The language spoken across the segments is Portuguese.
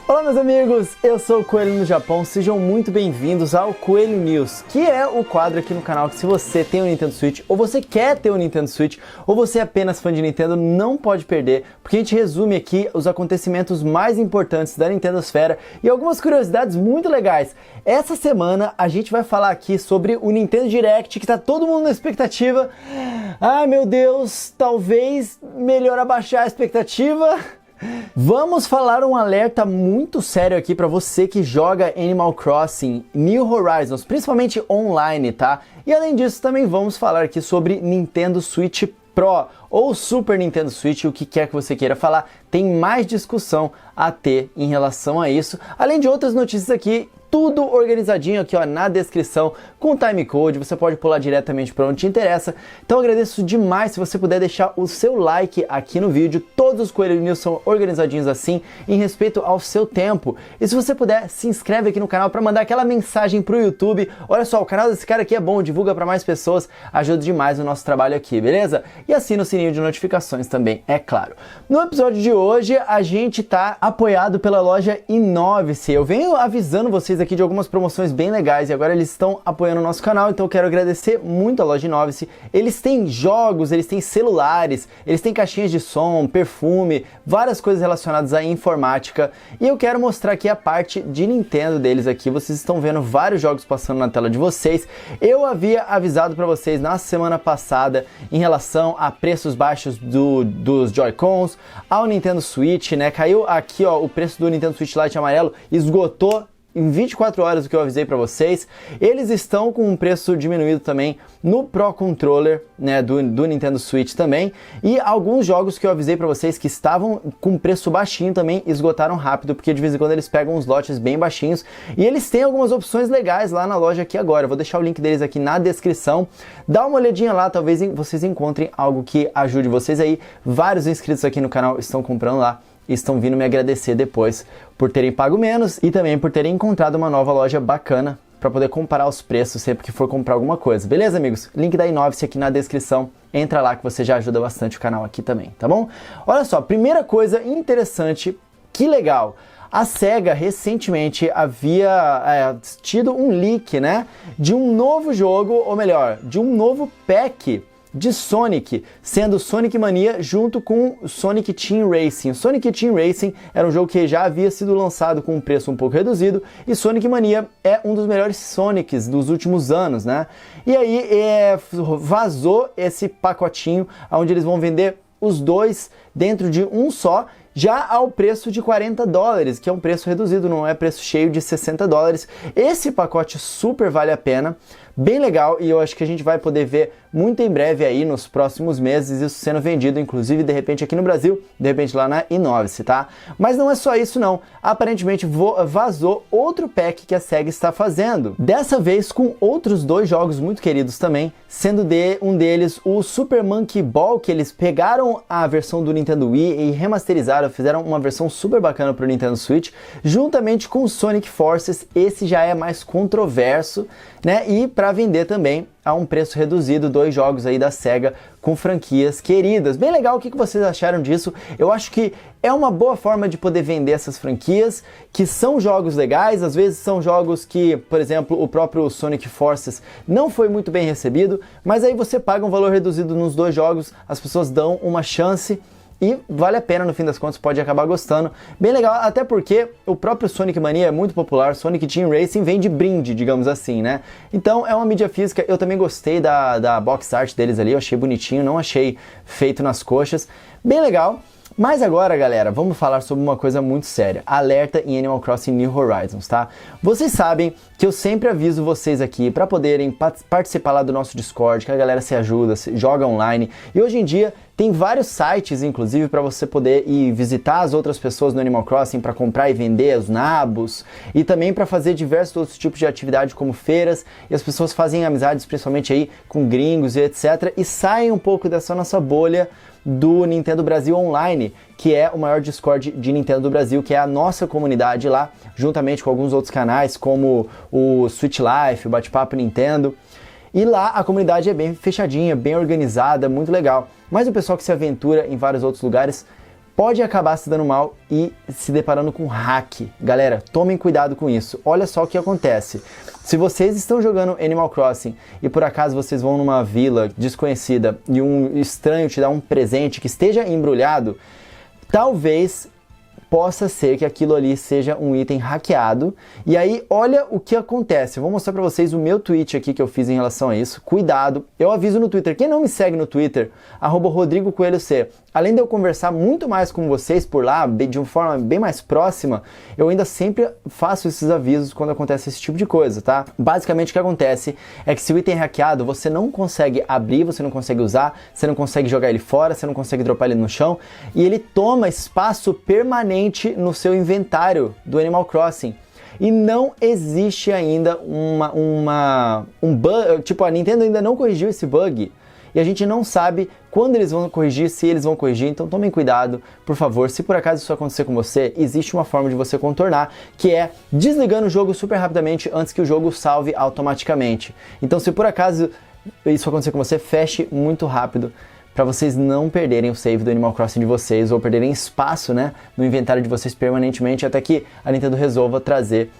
Olá meus amigos, eu sou o Coelho no Japão, sejam muito bem-vindos ao Coelho News, que é o quadro aqui no canal que se você tem um Nintendo Switch, ou você quer ter um Nintendo Switch, ou você é apenas fã de Nintendo, não pode perder, porque a gente resume aqui os acontecimentos mais importantes da Nintendosfera e algumas curiosidades muito legais. Essa semana a gente vai falar aqui sobre o Nintendo Direct, que tá todo mundo na expectativa. Ai meu Deus, talvez melhor abaixar a expectativa. Vamos falar um alerta muito sério aqui para você que joga Animal Crossing New Horizons, principalmente online, tá? E além disso, também vamos falar aqui sobre Nintendo Switch Pro ou Super Nintendo Switch, o que quer que você queira falar. Tem mais discussão a ter em relação a isso, além de outras notícias aqui. Tudo organizadinho aqui ó, na descrição, com o timecode, você pode pular diretamente para onde te interessa. Então eu agradeço demais se você puder deixar o seu like aqui no vídeo. Todos os Coelho News são organizadinhos assim, em respeito ao seu tempo. E se você puder, se inscreve aqui no canal para mandar aquela mensagem pro YouTube. Olha só, o canal desse cara aqui é bom, divulga para mais pessoas, ajuda demais o nosso trabalho aqui, beleza? E assina o sininho de notificações também, é claro. No episódio de hoje, a gente tá apoiado pela loja Inovice. Eu venho avisando vocês aqui de algumas promoções bem legais e agora eles estão apoiando o nosso canal, então eu quero agradecer muito a loja Inovice. Eles têm jogos, eles têm celulares, eles têm caixinhas de som, perfume, várias coisas relacionadas à informática, e eu quero mostrar aqui a parte de Nintendo deles aqui. Vocês estão vendo vários jogos passando na tela de vocês. Eu havia avisado para vocês na semana passada em relação a preços baixos dos Joy-Cons, ao Nintendo Switch, né? Caiu aqui ó, o preço do Nintendo Switch Lite amarelo, esgotou em 24 horas o que eu avisei para vocês. Eles estão com um preço diminuído também no Pro Controller, né, do Nintendo Switch também. E alguns jogos que eu avisei para vocês que estavam com preço baixinho também esgotaram rápido, porque de vez em quando eles pegam uns lotes bem baixinhos. E eles têm algumas opções legais lá na loja aqui agora. Eu vou deixar o link deles aqui na descrição. Dá uma olhadinha lá, talvez vocês encontrem algo que ajude vocês aí. Vários inscritos aqui no canal estão comprando lá e estão vindo me agradecer depois por terem pago menos e também por terem encontrado uma nova loja bacana para poder comparar os preços sempre que for comprar alguma coisa. Beleza, amigos? Link da Inovice aqui na descrição. Entra lá que você já ajuda bastante o canal aqui também, tá bom? Olha só, primeira coisa interessante, que legal. A SEGA recentemente havia tido um leak, né, de um novo jogo, ou melhor, de um novo pack de Sonic, sendo Sonic Mania junto com Sonic Team Racing. Sonic Team Racing era um jogo que já havia sido lançado com um preço um pouco reduzido, e Sonic Mania é um dos melhores Sonics dos últimos anos, né? E aí vazou esse pacotinho, onde eles vão vender os dois dentro de um só, já ao preço de $40, que é um preço reduzido, não é preço cheio de $60. Esse pacote super vale a pena, bem legal, e eu acho que a gente vai poder ver muito em breve aí nos próximos meses isso sendo vendido, inclusive de repente aqui no Brasil, de repente lá na Inovice, tá? Mas não é só isso não, aparentemente vazou outro pack que a SEGA está fazendo, dessa vez com outros dois jogos muito queridos também, sendo um deles o Super Monkey Ball, que eles pegaram a versão do Nintendo Wii e remasterizaram, fizeram uma versão super bacana para o Nintendo Switch, juntamente com o Sonic Forces. Esse já é mais controverso, né? E para vender também a um preço reduzido, dois jogos aí da SEGA com franquias queridas. Bem legal, o que vocês acharam disso? Eu acho que é uma boa forma de poder vender essas franquias, que são jogos legais, às vezes são jogos que, por exemplo, o próprio Sonic Forces não foi muito bem recebido, mas aí você paga um valor reduzido nos dois jogos, as pessoas dão uma chance e vale a pena, no fim das contas, pode acabar gostando. Bem legal, até porque o próprio Sonic Mania é muito popular, Sonic Team Racing vem de brinde, digamos assim, né? Então é uma mídia física, eu também gostei da box art deles ali, eu achei bonitinho, não achei feito nas coxas, bem legal. Mas agora, galera, vamos falar sobre uma coisa muito séria. Alerta em Animal Crossing New Horizons, tá? Vocês sabem que eu sempre aviso vocês aqui para poderem participar lá do nosso Discord, que a galera se ajuda, joga online. E hoje em dia tem vários sites, inclusive, para você poder ir visitar as outras pessoas no Animal Crossing para comprar e vender os nabos, e também para fazer diversos outros tipos de atividade como feiras, e as pessoas fazem amizades principalmente aí com gringos e etc, e saem um pouco dessa nossa bolha do Nintendo Brasil Online, que é o maior Discord de Nintendo do Brasil, que é a nossa comunidade lá, juntamente com alguns outros canais, como o Switch Life, o Bate-Papo Nintendo. E lá a comunidade é bem fechadinha, bem organizada, muito legal. Mas o pessoal que se aventura em vários outros lugares pode acabar se dando mal e se deparando com hack. Galera, tomem cuidado com isso. Olha só o que acontece. Se vocês estão jogando Animal Crossing e por acaso vocês vão numa vila desconhecida e um estranho te dá um presente que esteja embrulhado, talvez possa ser que aquilo ali seja um item hackeado. E aí, olha o que acontece. Eu vou mostrar pra vocês o meu tweet aqui que eu fiz em relação a isso. Cuidado, eu aviso no Twitter. Quem não me segue no Twitter, @RodrigoCoelhoC. Além de eu conversar muito mais com vocês por lá, de uma forma bem mais próxima, eu ainda sempre faço esses avisos quando acontece esse tipo de coisa, tá? Basicamente o que acontece é que se o item é hackeado, você não consegue abrir, você não consegue usar, você não consegue jogar ele fora, você não consegue dropar ele no chão, e ele toma espaço permanente no seu inventário do Animal Crossing. E não existe ainda um bug, tipo, a Nintendo ainda não corrigiu esse bug. E a gente não sabe quando eles vão corrigir, se eles vão corrigir, então tomem cuidado, por favor. Se por acaso isso acontecer com você, existe uma forma de você contornar, que é desligando o jogo super rapidamente antes que o jogo salve automaticamente. Então se por acaso isso acontecer com você, feche muito rápido, para vocês não perderem o save do Animal Crossing de vocês, ou perderem espaço, né, no inventário de vocês permanentemente, até que a Nintendo resolva trazer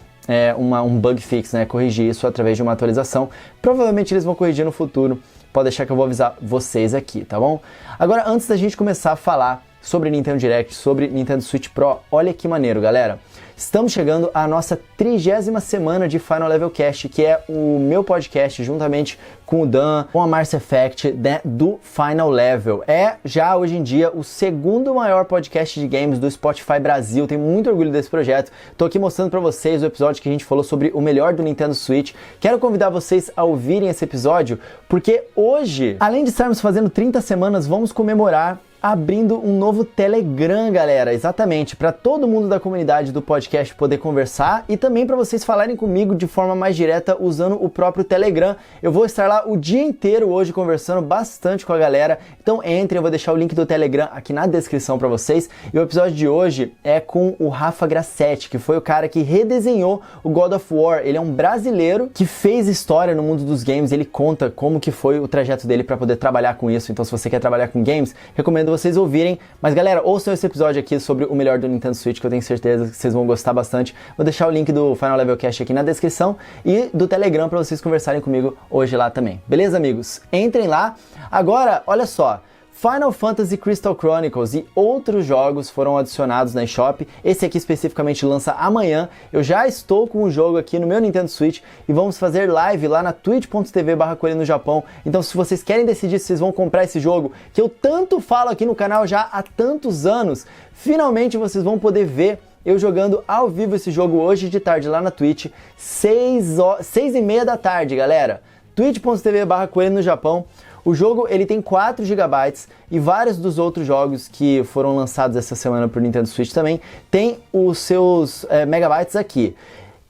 um bug fix, né, corrigir isso através de uma atualização. Provavelmente eles vão corrigir no futuro, pode deixar que eu vou avisar vocês aqui, tá bom? Agora, antes da gente começar a falar sobre Nintendo Direct, sobre Nintendo Switch Pro, olha que maneiro, galera. Estamos chegando à nossa 30ª semana de Final Level Cast, que é o meu podcast juntamente com o Dan, com a Mars Effect, né, do Final Level. É já hoje em dia o segundo maior podcast de games do Spotify Brasil. Tenho muito orgulho desse projeto. Tô aqui mostrando para vocês o episódio que a gente falou sobre o melhor do Nintendo Switch. Quero convidar vocês a ouvirem esse episódio, porque hoje, além de estarmos fazendo 30 semanas, vamos comemorar abrindo um novo Telegram, galera, exatamente, para todo mundo da comunidade do podcast poder conversar e também para vocês falarem comigo de forma mais direta usando o próprio Telegram. Eu vou estar lá o dia inteiro hoje conversando bastante com a galera, então entrem, eu vou deixar o link do Telegram aqui na descrição para vocês. E o episódio de hoje é com o Rafa Grassetti, que foi o cara que redesenhou o God of War. Ele é um brasileiro que fez história no mundo dos games, ele conta como que foi o trajeto dele para poder trabalhar com isso. Então se você quer trabalhar com games, recomendo vocês ouvirem, mas galera, ouçam esse episódio aqui sobre o melhor do Nintendo Switch, que eu tenho certeza que vocês vão gostar bastante. Vou deixar o link do Final Level Cast aqui na descrição e do Telegram para vocês conversarem comigo hoje lá também. Beleza, amigos? Entrem lá. Agora, olha só, Final Fantasy Crystal Chronicles e outros jogos foram adicionados na eShop. Esse aqui especificamente lança amanhã. Eu já estou com o jogo aqui no meu Nintendo Switch e vamos fazer live lá na twitch.tv/Coelho no Japão. Então se vocês querem decidir se vocês vão comprar esse jogo, que eu tanto falo aqui no canal já há tantos anos, finalmente vocês vão poder ver eu jogando ao vivo esse jogo hoje de tarde lá na Twitch, 6h30 da tarde, galera. twitch.tv/Coelho no Japão. O jogo ele tem 4 GB e vários dos outros jogos que foram lançados essa semana para o Nintendo Switch também tem os seus megabytes aqui.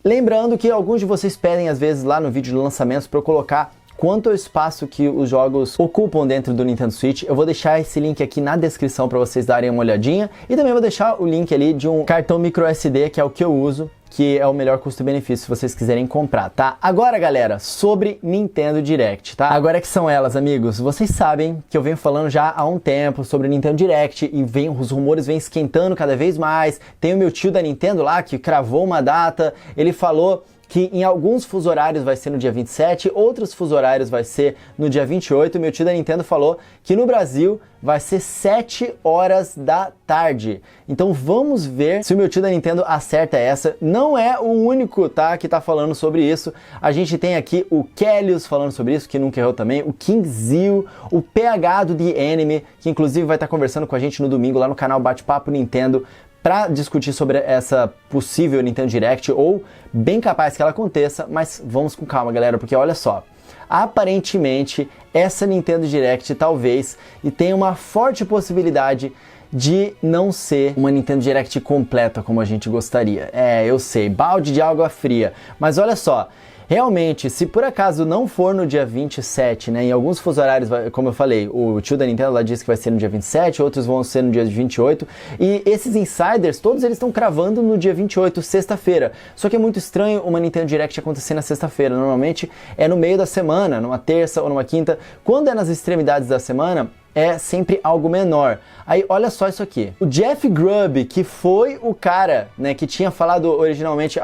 Lembrando que alguns de vocês pedem às vezes lá no vídeo de lançamentos para eu colocar quanto ao espaço que os jogos ocupam dentro do Nintendo Switch. Eu vou deixar esse link aqui na descrição para vocês darem uma olhadinha e também vou deixar o link ali de um cartão microSD, que é o que eu uso, que é o melhor custo-benefício se vocês quiserem comprar, tá? Agora, galera, sobre Nintendo Direct, tá? Agora que são elas, amigos, vocês sabem que eu venho falando já há um tempo sobre Nintendo Direct e os rumores vêm esquentando cada vez mais. Tem o meu tio da Nintendo lá que cravou uma data, ele falou que em alguns fuso horários vai ser no dia 27, outros fuso horários vai ser no dia 28. Meu tio da Nintendo falou que no Brasil vai ser 7 horas da tarde. Então vamos ver se o meu tio da Nintendo acerta essa. Não é o único, tá, que tá falando sobre isso. A gente tem aqui o Kellius falando sobre isso, que nunca errou também, o Kingzil, o PH do The Anime, que inclusive vai estar conversando com a gente no domingo lá no canal Bate-Papo Nintendo, para discutir sobre essa possível Nintendo Direct, ou bem capaz que ela aconteça, mas vamos com calma, galera, porque olha só, aparentemente essa Nintendo Direct talvez e tenha uma forte possibilidade de não ser uma Nintendo Direct completa como a gente gostaria. Eu sei, balde de água fria, mas olha só, realmente, se por acaso não for no dia 27, né, em alguns fuso horários, como eu falei, o tio da Nintendo lá disse que vai ser no dia 27, outros vão ser no dia 28, e esses insiders, todos eles estão cravando no dia 28, sexta-feira. Só que é muito estranho uma Nintendo Direct acontecer na sexta-feira, normalmente é no meio da semana, numa terça ou numa quinta. Quando é nas extremidades da semana, é sempre algo menor. Aí olha só isso aqui. O Jeff Grubb, que foi o cara, né, que tinha falado originalmente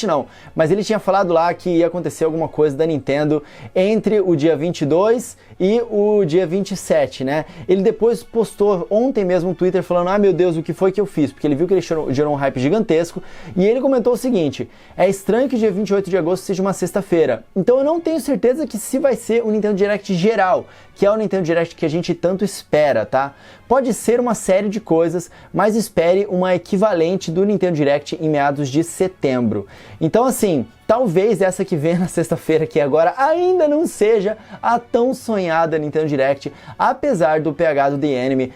não, mas ele tinha falado lá que ia acontecer alguma coisa da Nintendo entre o dia 22 e o dia 27, né? Ele depois postou ontem mesmo no Twitter falando, ah meu Deus, o que foi que eu fiz? Porque ele viu que ele gerou um hype gigantesco e ele comentou o seguinte, é estranho que dia 28 de agosto seja uma sexta-feira, então eu não tenho certeza que se vai ser o Nintendo Direct geral, que é o Nintendo Direct que a gente tanto espera, tá? Pode ser uma série de coisas, mas espere uma equivalente do Nintendo Direct em meados de setembro. Então assim, talvez essa que vem na sexta-feira aqui agora ainda não seja a tão sonhada Nintendo Direct, apesar do PH do The Enemy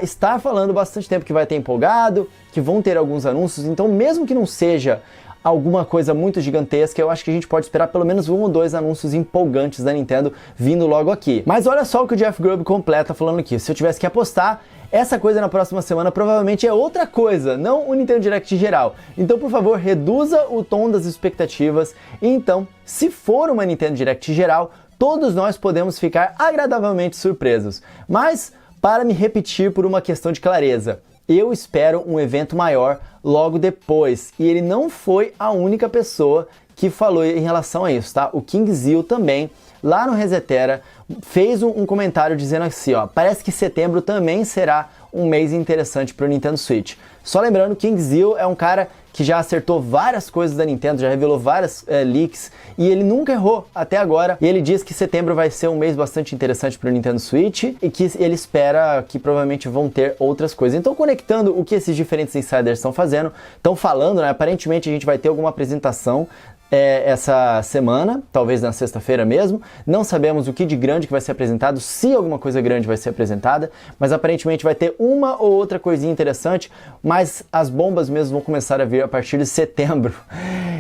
estar falando bastante tempo que vai ter empolgado, que vão ter alguns anúncios, então mesmo que não seja alguma coisa muito gigantesca, eu acho que a gente pode esperar pelo menos 1 ou 2 anúncios empolgantes da Nintendo vindo logo aqui. Mas olha só o que o Jeff Grubb completa falando aqui, se eu tivesse que apostar, essa coisa na próxima semana provavelmente é outra coisa, não o Nintendo Direct geral. Então, por favor, reduza o tom das expectativas. E então, se for uma Nintendo Direct geral, todos nós podemos ficar agradavelmente surpresos. Mas, para me repetir por uma questão de clareza, eu espero um evento maior logo depois. E ele não foi a única pessoa que falou em relação a isso, tá? O King Zil também, lá no Resetera, fez um comentário dizendo assim, ó, parece que setembro também será um mês interessante para o Nintendo Switch. Só lembrando, King Zil é um cara que já acertou várias coisas da Nintendo, já revelou várias leaks, e ele nunca errou até agora. E ele diz que setembro vai ser um mês bastante interessante para o Nintendo Switch, e que ele espera que provavelmente vão ter outras coisas. Então, conectando o que esses diferentes insiders estão fazendo, estão falando, né? Aparentemente a gente vai ter alguma apresentação essa semana, talvez na sexta-feira mesmo. Não sabemos o que de grande que vai ser apresentado, se alguma coisa grande vai ser apresentada, mas aparentemente vai ter uma ou outra coisinha interessante, mas as bombas mesmo vão começar a vir a partir de setembro.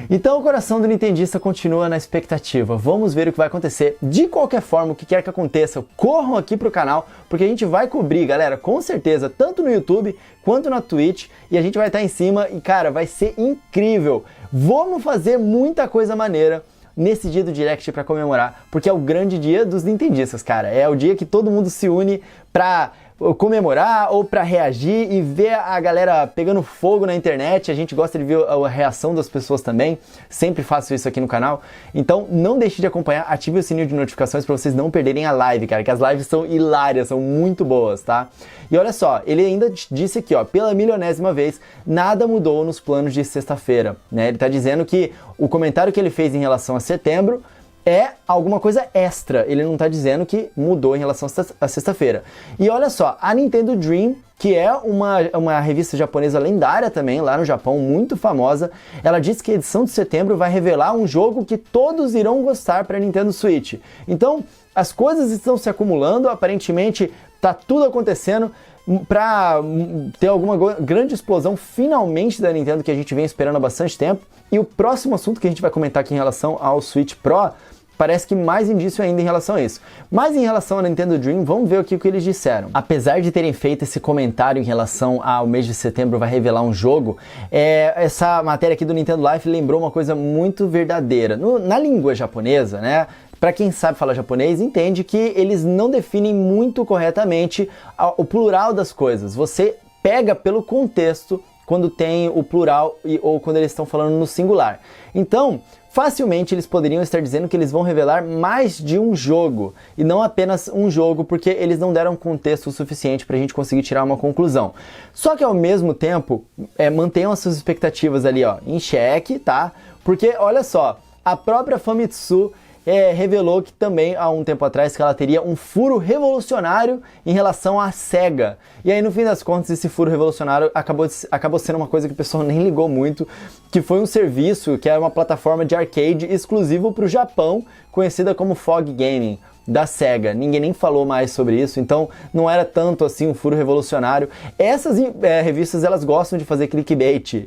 Então o coração do nintendista continua na expectativa. Vamos ver o que vai acontecer. De qualquer forma, o que quer que aconteça, corram aqui pro canal, porque a gente vai cobrir, galera, com certeza, tanto no YouTube quanto na Twitch, e a gente vai estar em cima e, cara, vai ser incrível. Vamos fazer muita coisa maneira nesse dia do Direct para comemorar, porque é o grande dia dos nintendistas, cara. É o dia que todo mundo se une pra comemorar ou para reagir e ver a galera pegando fogo na internet. A gente gosta de ver a reação das pessoas também, sempre faço isso aqui no canal. Então não deixe de acompanhar, ative o sininho de notificações para vocês não perderem a live, cara, que as lives são hilárias, são muito boas, tá? E olha só, ele ainda disse aqui, ó, pela milionésima vez, nada mudou nos planos de sexta-feira, né? Ele tá dizendo que o comentário que ele fez em relação a setembro é alguma coisa extra, ele não está dizendo que mudou em relação à sexta-feira. E olha só, a Nintendo Dream, que é uma revista japonesa lendária também, lá no Japão, muito famosa, ela disse que a edição de setembro vai revelar um jogo que todos irão gostar para a Nintendo Switch. Então, as coisas estão se acumulando, aparentemente tá tudo acontecendo para ter alguma grande explosão finalmente da Nintendo que a gente vem esperando há bastante tempo. E o próximo assunto que a gente vai comentar aqui em relação ao Switch Pro parece que mais indício ainda em relação a isso. Mas em relação à Nintendo Dream, vamos ver aqui o que eles disseram. Apesar de terem feito esse comentário em relação ao mês de setembro vai revelar um jogo, essa matéria aqui do Nintendo Life lembrou uma coisa muito verdadeira. Na língua japonesa, né? Para quem sabe falar japonês, entende que eles não definem muito corretamente o plural das coisas. Você pega pelo contexto quando tem o plural ou quando eles estão falando no singular. Então, facilmente eles poderiam estar dizendo que eles vão revelar mais de um jogo, e não apenas um jogo, porque eles não deram contexto o suficiente para a gente conseguir tirar uma conclusão. Só que ao mesmo tempo, mantenham as suas expectativas ali, ó, em xeque, tá? Porque, olha só, a própria Famitsu revelou que também há um tempo atrás que ela teria um furo revolucionário em relação à SEGA. E aí no fim das contas esse furo revolucionário acabou sendo uma coisa que o pessoal nem ligou muito, que foi um serviço que era uma plataforma de arcade exclusivo para o Japão, conhecida como Fog Gaming, da SEGA. Ninguém nem falou mais sobre isso, então não era tanto assim um furo revolucionário. Essas revistas, elas gostam de fazer clickbait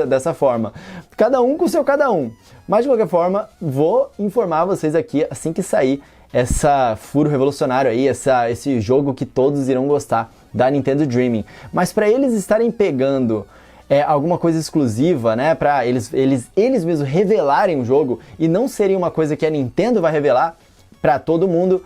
dessa forma. Cada um com o seu cada um. Mas de qualquer forma, vou informar vocês aqui assim que sair essa furo revolucionário aí, esse jogo que todos irão gostar da Nintendo Dreaming. Mas para eles estarem pegando alguma coisa exclusiva, né, para eles mesmos revelarem o jogo e não seria uma coisa que a Nintendo vai revelar para todo mundo,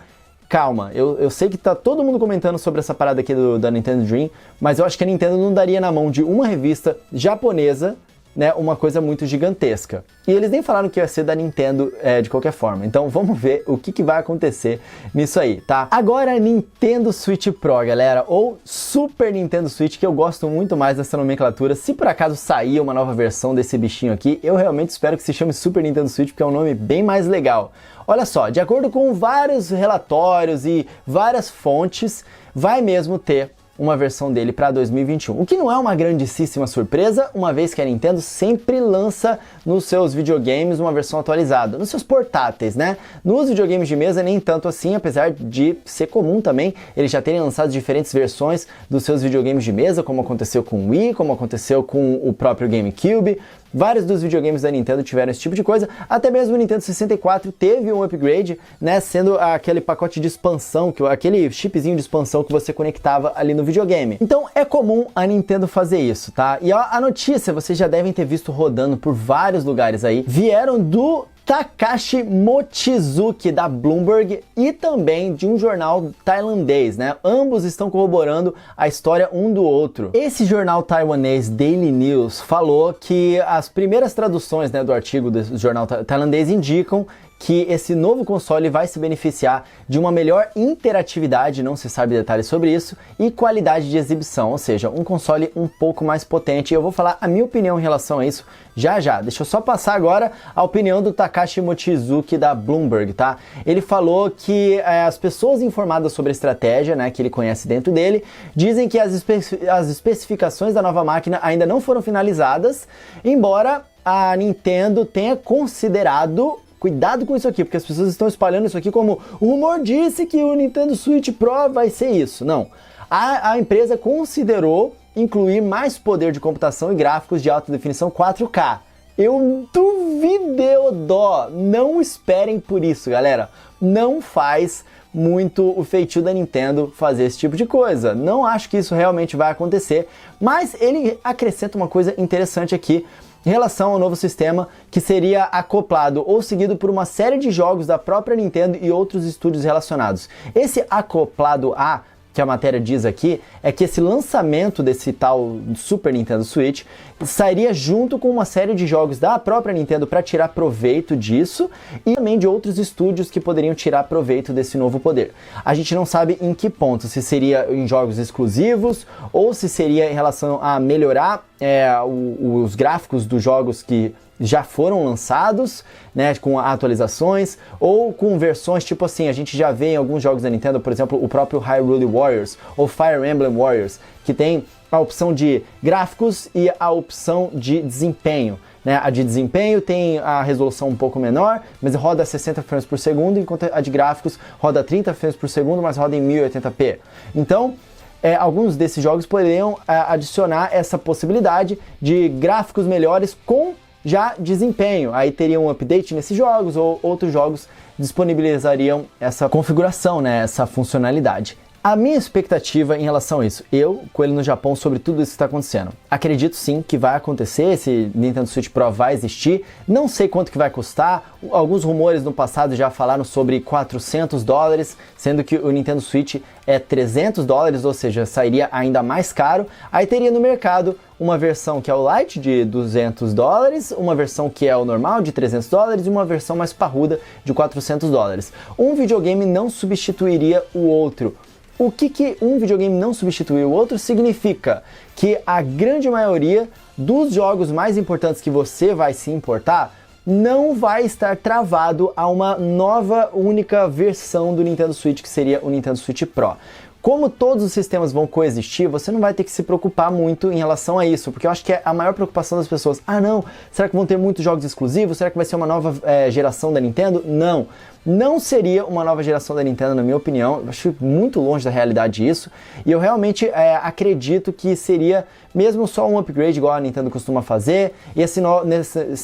calma, eu sei que tá todo mundo comentando sobre essa parada aqui da Nintendo Dream, mas eu acho que a Nintendo não daria na mão de uma revista japonesa, né, uma coisa muito gigantesca. E eles nem falaram que ia ser da Nintendo de qualquer forma. Então vamos ver o que vai acontecer nisso aí, tá? Agora Nintendo Switch Pro, galera, ou Super Nintendo Switch, que eu gosto muito mais dessa nomenclatura. Se por acaso sair uma nova versão desse bichinho aqui, eu realmente espero que se chame Super Nintendo Switch, porque é um nome bem mais legal. Olha só, de acordo com vários relatórios e várias fontes, vai mesmo ter uma versão dele para 2021, o que não é uma grandíssima surpresa, uma vez que a Nintendo sempre lança nos seus videogames uma versão atualizada, nos seus portáteis, né? Nos videogames de mesa nem tanto assim, apesar de ser comum também eles já terem lançado diferentes versões dos seus videogames de mesa, como aconteceu com o Wii, como aconteceu com o próprio GameCube. Vários dos videogames da Nintendo tiveram esse tipo de coisa, até mesmo o Nintendo 64 teve um upgrade, né, sendo aquele pacote de expansão, aquele chipzinho de expansão que você conectava ali no videogame. Então é comum a Nintendo fazer isso, tá? E a notícia, vocês já devem ter visto rodando por vários lugares aí, vieram do Takashi Mochizuki da Bloomberg e também de um jornal tailandês, né? Ambos estão corroborando a história um do outro. Esse jornal taiwanês Daily News falou que as primeiras traduções, né, do artigo do jornal tailandês indicam que esse novo console vai se beneficiar de uma melhor interatividade, não se sabe detalhes sobre isso, e qualidade de exibição, ou seja, um console um pouco mais potente. Eu vou falar a minha opinião em relação a isso já já. Deixa eu só passar agora a opinião do Takashi Mochizuki da Bloomberg, tá? Ele falou que as pessoas informadas sobre a estratégia, né, que ele conhece dentro dele, dizem que as especificações da nova máquina ainda não foram finalizadas, embora a Nintendo tenha considerado. Cuidado com isso aqui, porque as pessoas estão espalhando isso aqui como o rumor disse que o Nintendo Switch Pro vai ser isso. Não. A empresa considerou incluir mais poder de computação e gráficos de alta definição 4K. Eu duvidei, dó. Não esperem por isso, galera. Não faz muito o feitio da Nintendo fazer esse tipo de coisa. Não acho que isso realmente vai acontecer, mas ele acrescenta uma coisa interessante aqui em relação ao novo sistema, que seria acoplado ou seguido por uma série de jogos da própria Nintendo e outros estúdios relacionados. Esse acoplado a, que a matéria diz aqui, é que esse lançamento desse tal Super Nintendo Switch sairia junto com uma série de jogos da própria Nintendo para tirar proveito disso e também de outros estúdios que poderiam tirar proveito desse novo poder. A gente não sabe em que ponto, se seria em jogos exclusivos ou se seria em relação a melhorar os gráficos dos jogos que já foram lançados, né, com atualizações, ou com versões tipo assim, a gente já vê em alguns jogos da Nintendo, por exemplo, o próprio Hyrule Warriors ou Fire Emblem Warriors, que tem a opção de gráficos e a opção de desempenho. Né? A de desempenho tem a resolução um pouco menor, mas roda 60 frames por segundo, enquanto a de gráficos roda 30 frames por segundo, mas roda em 1080p. Então, alguns desses jogos poderiam adicionar essa possibilidade de gráficos melhores com já desempenho. Aí teria um update nesses jogos ou outros jogos disponibilizariam essa configuração, né, essa funcionalidade. A minha expectativa em relação a isso, eu, Coelho no Japão, sobre tudo isso que está acontecendo. Acredito sim que vai acontecer, esse Nintendo Switch Pro vai existir, não sei quanto que vai custar, alguns rumores no passado já falaram sobre $400, sendo que o Nintendo Switch é $300, ou seja, sairia ainda mais caro. Aí teria no mercado uma versão que é o Lite de $200, uma versão que é o normal de $300 e uma versão mais parruda de $400. Um videogame não substituiria o outro. O que um videogame não substituir o outro significa que a grande maioria dos jogos mais importantes que você vai se importar não vai estar travado a uma nova única versão do Nintendo Switch, que seria o Nintendo Switch Pro. Como todos os sistemas vão coexistir, você não vai ter que se preocupar muito em relação a isso, porque eu acho que é a maior preocupação das pessoas. Ah não, será que vão ter muitos jogos exclusivos? Será que vai ser uma nova geração da Nintendo? Não. Não seria uma nova geração da Nintendo, na minha opinião. Eu acho muito longe da realidade isso. E eu realmente acredito que seria mesmo só um upgrade igual a Nintendo costuma fazer. E esse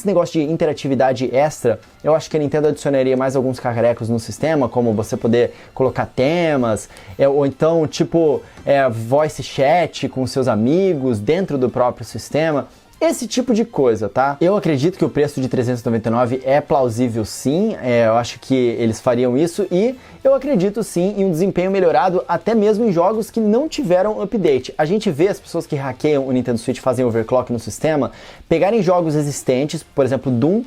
negócio de interatividade extra, eu acho que a Nintendo adicionaria mais alguns cacarecos no sistema, como você poder colocar temas, ou então tipo voice chat com seus amigos dentro do próprio sistema. Esse tipo de coisa, tá? Eu acredito que o preço de 399 é plausível sim, eu acho que eles fariam isso e eu acredito sim em um desempenho melhorado até mesmo em jogos que não tiveram update. A gente vê as pessoas que hackeiam o Nintendo Switch, fazem overclock no sistema, pegarem jogos existentes, por exemplo Doom,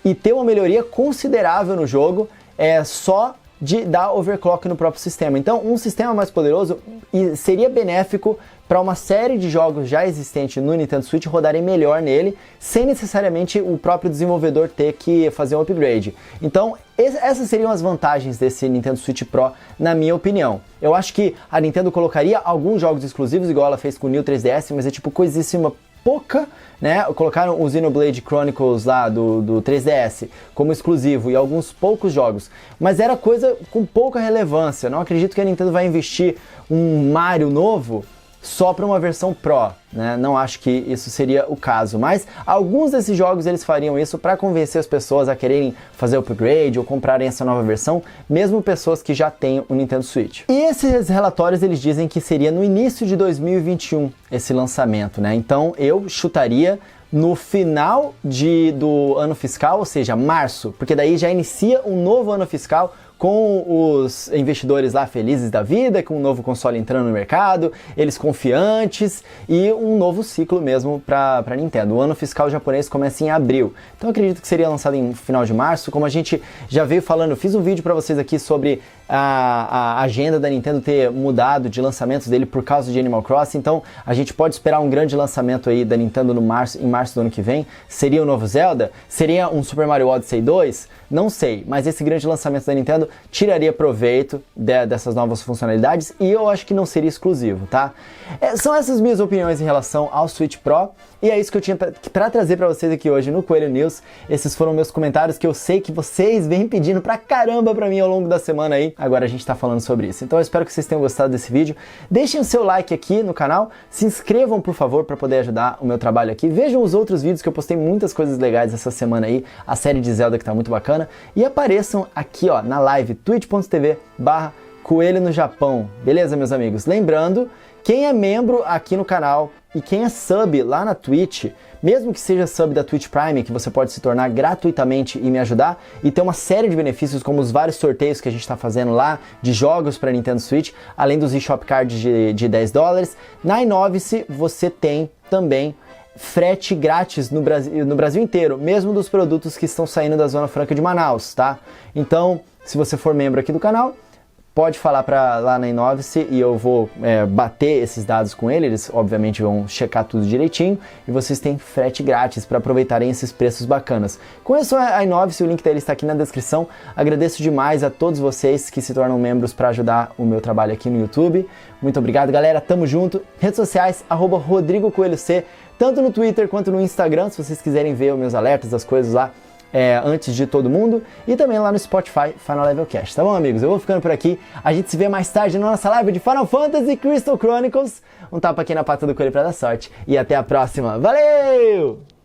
e ter uma melhoria considerável no jogo só de dar overclock no próprio sistema. Então um sistema mais poderoso seria benéfico para uma série de jogos já existentes no Nintendo Switch rodarem melhor nele, sem necessariamente o próprio desenvolvedor ter que fazer um upgrade. Então, essas seriam as vantagens desse Nintendo Switch Pro, na minha opinião. Eu acho que a Nintendo colocaria alguns jogos exclusivos, igual ela fez com o New 3DS, mas é tipo coisíssima pouca, né? Colocaram o Xenoblade Chronicles lá do 3DS como exclusivo e alguns poucos jogos, mas era coisa com pouca relevância. Não acredito que a Nintendo vai investir um Mario novo só para uma versão Pro, né? Não acho que isso seria o caso, mas alguns desses jogos eles fariam isso para convencer as pessoas a quererem fazer o upgrade ou comprarem essa nova versão, mesmo pessoas que já têm o Nintendo Switch. E esses relatórios eles dizem que seria no início de 2021 esse lançamento, né? Então eu chutaria no final do ano fiscal, ou seja, março, porque daí já inicia um novo ano fiscal com os investidores lá felizes da vida, com um novo console entrando no mercado, eles confiantes e um novo ciclo mesmo para Nintendo. O ano fiscal japonês começa em abril, então eu acredito que seria lançado em final de março. Como a gente já veio falando, eu fiz um vídeo para vocês aqui sobre a agenda da Nintendo ter mudado de lançamentos dele por causa de Animal Crossing, então a gente pode esperar um grande lançamento aí da Nintendo em março do ano que vem. Seria o novo Zelda? Seria um Super Mario Odyssey 2? Não sei, mas esse grande lançamento da Nintendo tiraria proveito dessas novas funcionalidades e eu acho que não seria exclusivo, tá? São essas minhas opiniões em relação ao Switch Pro e é isso que eu tinha para trazer para vocês aqui hoje no Coelho News. Esses foram meus comentários que eu sei que vocês vêm pedindo pra caramba pra mim ao longo da semana aí. Agora a gente tá falando sobre isso. Então eu espero que vocês tenham gostado desse vídeo. Deixem o seu like aqui no canal, se inscrevam por favor para poder ajudar o meu trabalho aqui. Vejam os outros vídeos que eu postei muitas coisas legais essa semana aí, a série de Zelda que tá muito bacana. E apareçam aqui ó, na live twitch.tv/Coelho no Japão. Beleza, meus amigos? Lembrando, quem é membro aqui no canal e quem é sub lá na Twitch, mesmo que seja sub da Twitch Prime, que você pode se tornar gratuitamente e me ajudar, e ter uma série de benefícios, como os vários sorteios que a gente está fazendo lá, de jogos para Nintendo Switch, além dos eShop Cards de $10, na Inovice você tem também frete grátis no Brasil inteiro, mesmo dos produtos que estão saindo da Zona Franca de Manaus, tá? Então, se você for membro aqui do canal, pode falar lá na Inovice e eu vou bater esses dados com eles obviamente vão checar tudo direitinho e vocês têm frete grátis para aproveitarem esses preços bacanas. Conheçam a Inovice, o link dele está aqui na descrição. Agradeço demais a todos vocês que se tornam membros para ajudar o meu trabalho aqui no YouTube. Muito obrigado, galera, tamo junto. Redes sociais, @RodrigoCoelhoC, tanto no Twitter quanto no Instagram, se vocês quiserem ver os meus alertas, as coisas lá antes de todo mundo, e também lá no Spotify, Final Level Cast. Tá bom, amigos? Eu vou ficando por aqui. A gente se vê mais tarde na nossa live de Final Fantasy Crystal Chronicles. Um tapa aqui na pata do coelho pra dar sorte. E até a próxima. Valeu!